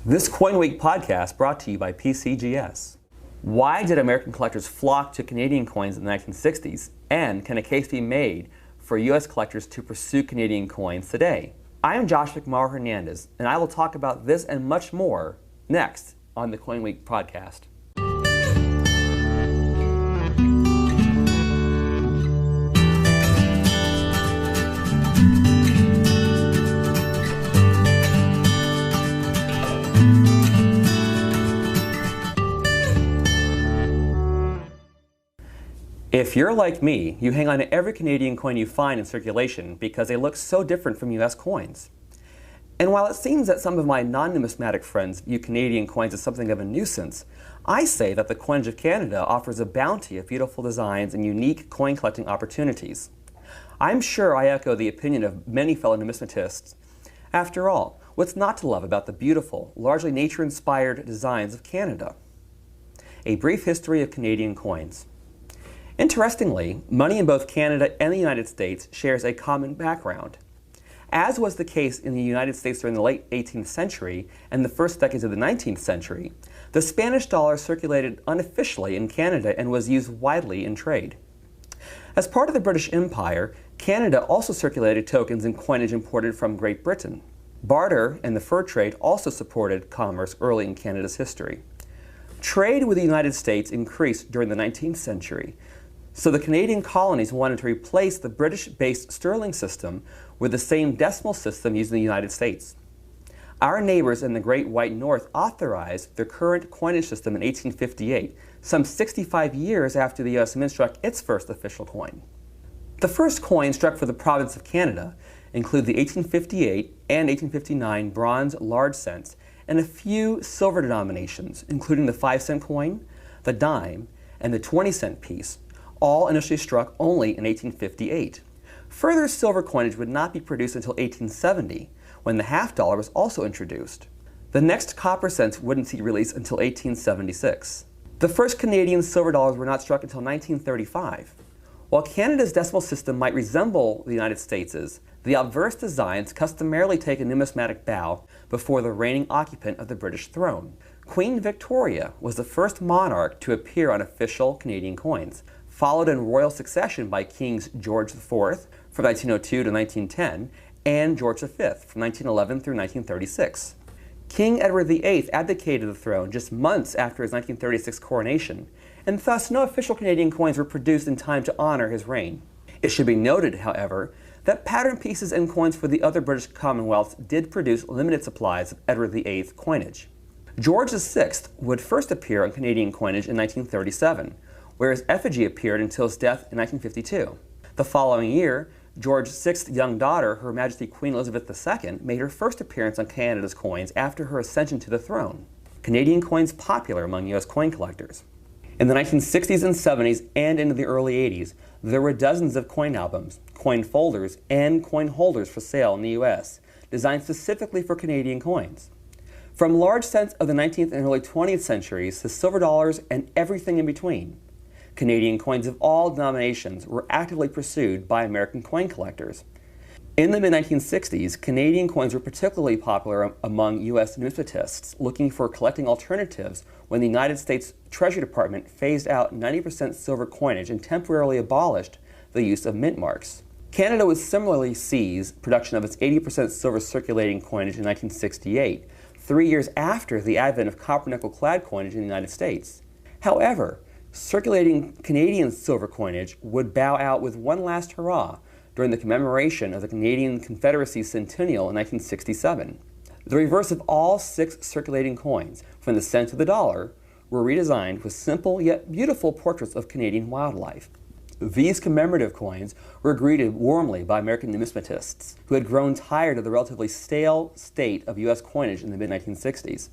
This Coinweek podcast brought to you by PCGS. Why did American collectors flock to Canadian coins in the 1960s? And can a case be made for U.S. collectors to pursue Canadian coins today? I am Josh McMahon Hernandez, and I will talk about this and much more next on the Coinweek podcast. If you're like me, you hang on to every Canadian coin you find in circulation because they look so different from US coins. And while it seems that some of my non-numismatic friends view Canadian coins as something of a nuisance, I say that the coinage of Canada offers a bounty of beautiful designs and unique coin collecting opportunities. I'm sure I echo the opinion of many fellow numismatists. After all, what's not to love about the beautiful, largely nature-inspired designs of Canada? A brief history of Canadian coins. Interestingly, money in both Canada and the United States shares a common background. As was the case in the United States during the late 18th century and the first decades of the 19th century, the Spanish dollar circulated unofficially in Canada and was used widely in trade. As part of the British Empire, Canada also circulated tokens and coinage imported from Great Britain. Barter and the fur trade also supported commerce early in Canada's history. Trade with the United States increased during the 19th century, so the Canadian colonies wanted to replace the British-based sterling system with the same decimal system used in the United States. Our neighbors in the Great White North authorized their current coinage system in 1858, some 65 years after the U.S. Mint struck its first official coin. The first coins struck for the province of Canada include the 1858 and 1859 bronze large cents and a few silver denominations, including the 5-cent coin, the dime, and the 20-cent piece, all initially struck only in 1858. Further silver coinage would not be produced until 1870, when the half-dollar was also introduced. The next copper cents wouldn't see release until 1876. The first Canadian silver dollars were not struck until 1935. While Canada's decimal system might resemble the United States', the obverse designs customarily take a numismatic bow before the reigning occupant of the British throne. Queen Victoria was the first monarch to appear on official Canadian coins, followed in royal succession by Kings George IV from 1902 to 1910 and George V from 1911 through 1936. King Edward VIII abdicated the throne just months after his 1936 coronation, and thus no official Canadian coins were produced in time to honor his reign. It should be noted, however, that pattern pieces and coins for the other British Commonwealths did produce limited supplies of Edward VIII coinage. George VI would first appear on Canadian coinage in 1937, where his effigy appeared until his death in 1952. The following year, George VI's young daughter, Her Majesty Queen Elizabeth II, made her first appearance on Canada's coins after her ascension to the throne. Canadian coins popular among U.S. coin collectors. In the 1960s and 70s and into the early 80s, there were dozens of coin albums, coin folders, and coin holders for sale in the U.S., designed specifically for Canadian coins. From large cents of the 19th and early 20th centuries to silver dollars and everything in between, Canadian coins of all denominations were actively pursued by American coin collectors. In the mid-1960s, Canadian coins were particularly popular among U.S. numismatists looking for collecting alternatives when the United States Treasury Department phased out 90% silver coinage and temporarily abolished the use of mint marks. Canada would similarly cease production of its 80% silver circulating coinage in 1968, 3 years after the advent of copper-nickel clad coinage in the United States. However, circulating Canadian silver coinage would bow out with one last hurrah during the commemoration of the Canadian Confederacy's centennial in 1967. The reverse of all 6 circulating coins, from the cent to the dollar, were redesigned with simple yet beautiful portraits of Canadian wildlife. These commemorative coins were greeted warmly by American numismatists, who had grown tired of the relatively stale state of U.S. coinage in the mid-1960s.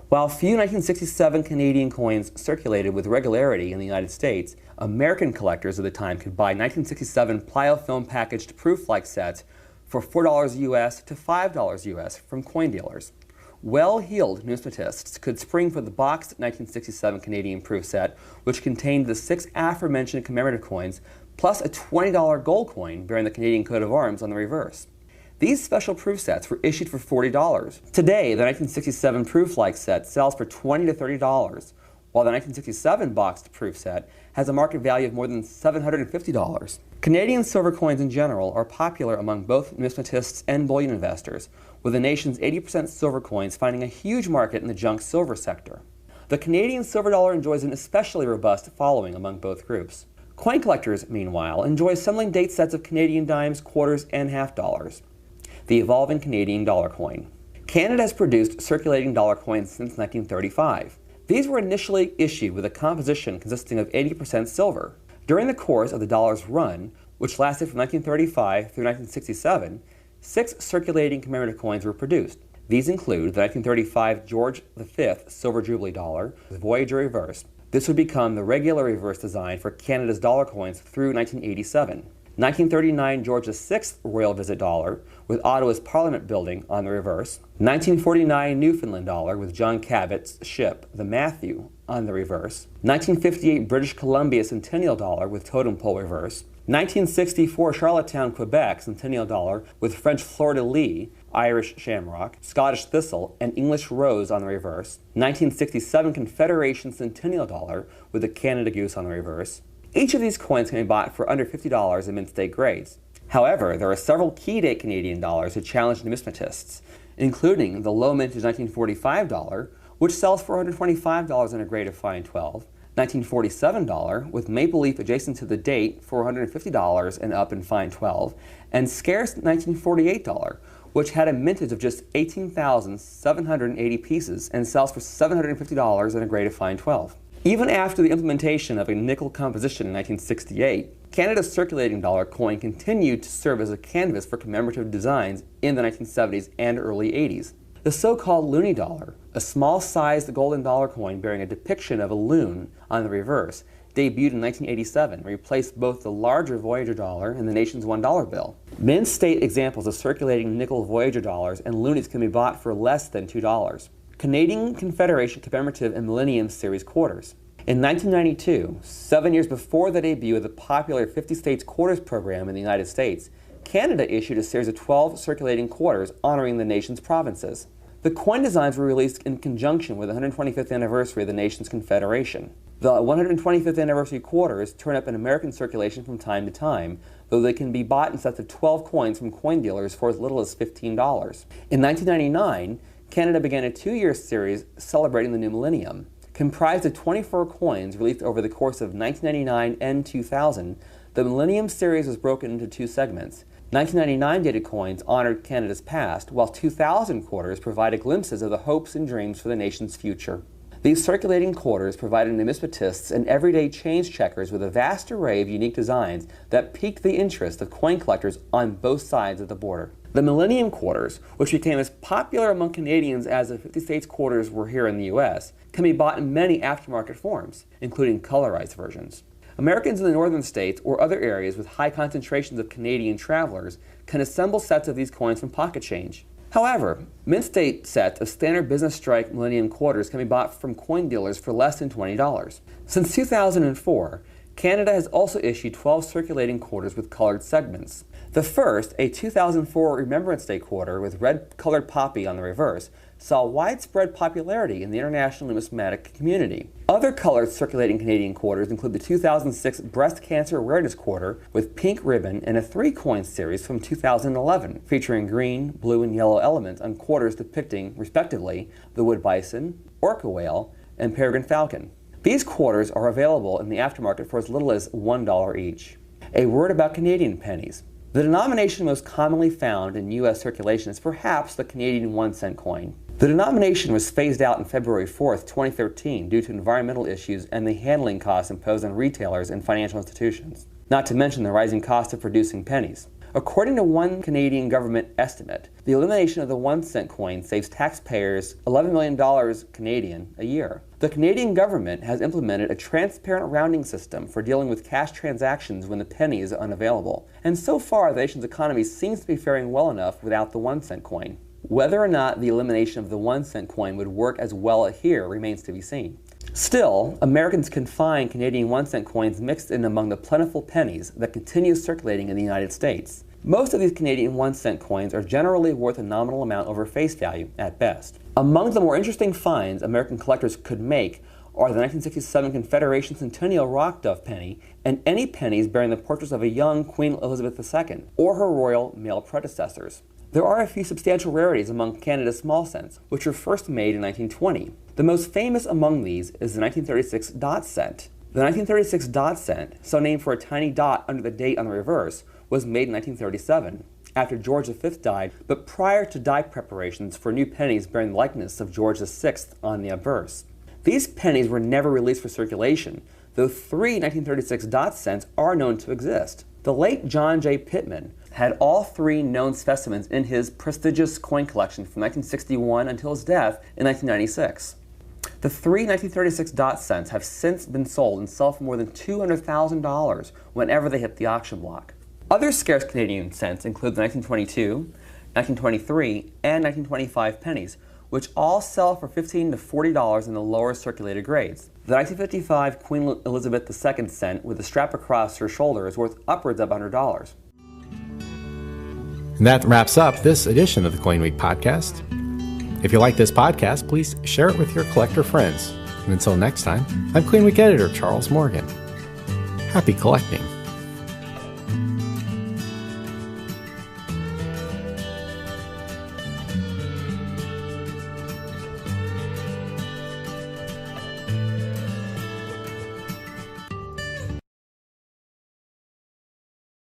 While few 1967 Canadian coins circulated with regularity in the United States, American collectors of the time could buy 1967 pliofilm packaged proof-like sets for $4 US to $5 US from coin dealers. Well-heeled numismatists could spring for the boxed 1967 Canadian proof set, which contained the 6 aforementioned commemorative coins, plus a $20 gold coin bearing the Canadian coat of arms on the reverse. These special proof sets were issued for $40. Today, the 1967 proof-like set sells for $20 to $30, while the 1967 boxed proof set has a market value of more than $750. Canadian silver coins in general are popular among both numismatists and bullion investors, with the nation's 80% silver coins finding a huge market in the junk silver sector. The Canadian silver dollar enjoys an especially robust following among both groups. Coin collectors, meanwhile, enjoy assembling date sets of Canadian dimes, quarters, and half dollars. The evolving Canadian dollar coin. Canada has produced circulating dollar coins since 1935. These were initially issued with a composition consisting of 80% silver. During the course of the dollar's run, which lasted from 1935 through 1967, 6 circulating commemorative coins were produced. These include the 1935 George V Silver Jubilee dollar with Voyager reverse. This would become the regular reverse design for Canada's dollar coins through 1987. 1939 George VI Royal Visit dollar with Ottawa's Parliament building on the reverse. 1949 Newfoundland dollar with John Cabot's ship, the Matthew, on the reverse. 1958 British Columbia Centennial dollar with totem pole reverse. 1964 Charlottetown, Quebec Centennial dollar with French fleur-de-lis, Irish shamrock, Scottish thistle, and English rose on the reverse. 1967 Confederation Centennial dollar with the Canada Goose on the reverse. Each of these coins can be bought for under $50 in mint-state grades. However, there are several key-date Canadian dollars that challenge numismatists, including the low-mintage 1945 dollar, which sells for $125 in a grade of fine 12, 1947 dollar with maple leaf adjacent to the date for $150 and up in fine 12, and scarce 1948 dollar, which had a mintage of just 18,780 pieces and sells for $750 in a grade of fine 12. Even after the implementation of a nickel composition in 1968, Canada's circulating dollar coin continued to serve as a canvas for commemorative designs in the 1970s and early 80s. The so-called loonie dollar, a small-sized golden dollar coin bearing a depiction of a loon on the reverse, debuted in 1987 and replaced both the larger Voyager dollar and the nation's $1 bill. Mint-state examples of circulating nickel Voyager dollars and loonies can be bought for less than $2. Canadian Confederation Commemorative and Millennium Series quarters. In 1992, 7 years before the debut of the popular 50 States Quarters program in the United States, Canada issued a series of 12 circulating quarters honoring the nation's provinces. The coin designs were released in conjunction with the 125th anniversary of the nation's confederation. The 125th anniversary quarters turn up in American circulation from time to time, though they can be bought in sets of 12 coins from coin dealers for as little as $15. In 1999, Canada began a 2-year series celebrating the new millennium. Comprised of 24 coins released over the course of 1999 and 2000, the Millennium Series was broken into 2 segments. 1999 dated coins honored Canada's past, while 2000 quarters provided glimpses of the hopes and dreams for the nation's future. These circulating quarters provided numismatists and everyday change checkers with a vast array of unique designs that piqued the interest of coin collectors on both sides of the border. The Millennium Quarters, which became as popular among Canadians as the 50 States Quarters were here in the U.S., can be bought in many aftermarket forms, including colorized versions. Americans in the northern states or other areas with high concentrations of Canadian travelers can assemble sets of these coins from pocket change. However, mint-state sets of standard business strike Millennium Quarters can be bought from coin dealers for less than $20. Since 2004, Canada has also issued 12 circulating quarters with colored segments. The first, a 2004 Remembrance Day quarter with red-colored poppy on the reverse, saw widespread popularity in the international numismatic community. Other colored circulating Canadian quarters include the 2006 Breast Cancer Awareness Quarter with pink ribbon and a 3-coin series from 2011 featuring green, blue, and yellow elements on quarters depicting, respectively, the wood bison, orca whale, and peregrine falcon. These quarters are available in the aftermarket for as little as $1 each. A word about Canadian pennies. The denomination most commonly found in U.S. circulation is perhaps the Canadian 1-cent coin. The denomination was phased out on February 4, 2013 due to environmental issues and the handling costs imposed on retailers and financial institutions, not to mention the rising cost of producing pennies. According to one Canadian government estimate, the elimination of the 1-cent coin saves taxpayers $11 million Canadian a year. The Canadian government has implemented a transparent rounding system for dealing with cash transactions when the penny is unavailable, and so far the nation's economy seems to be faring well enough without the 1-cent coin. Whether or not the elimination of the 1-cent coin would work as well here remains to be seen. Still, Americans can find Canadian 1-cent coins mixed in among the plentiful pennies that continue circulating in the United States. Most of these Canadian 1-cent coins are generally worth a nominal amount over face value, at best. Among the more interesting finds American collectors could make are the 1967 Confederation Centennial Rock Dove penny and any pennies bearing the portraits of a young Queen Elizabeth II or her royal male predecessors. There are a few substantial rarities among Canada's small cents, which were first made in 1920. The most famous among these is the 1936 dot cent. The 1936 dot cent, so named for a tiny dot under the date on the reverse, was made in 1937, after George V died, but prior to die preparations for new pennies bearing the likeness of George VI on the obverse. These pennies were never released for circulation, though 3 1936 dot cents are known to exist. The late John J. Pittman had all 3 known specimens in his prestigious coin collection from 1961 until his death in 1996. The 3 1936 dot cents have since been sold and sell for more than $200,000 whenever they hit the auction block. Other scarce Canadian cents include the 1922, 1923, and 1925 pennies, which all sell for $15 to $40 in the lower circulated grades. The 1955 Queen Elizabeth II cent with a strap across her shoulder is worth upwards of $100. And that wraps up this edition of the Coinweek podcast. If you like this podcast, please share it with your collector friends. And until next time, I'm Coinweek editor Charles Morgan. Happy collecting.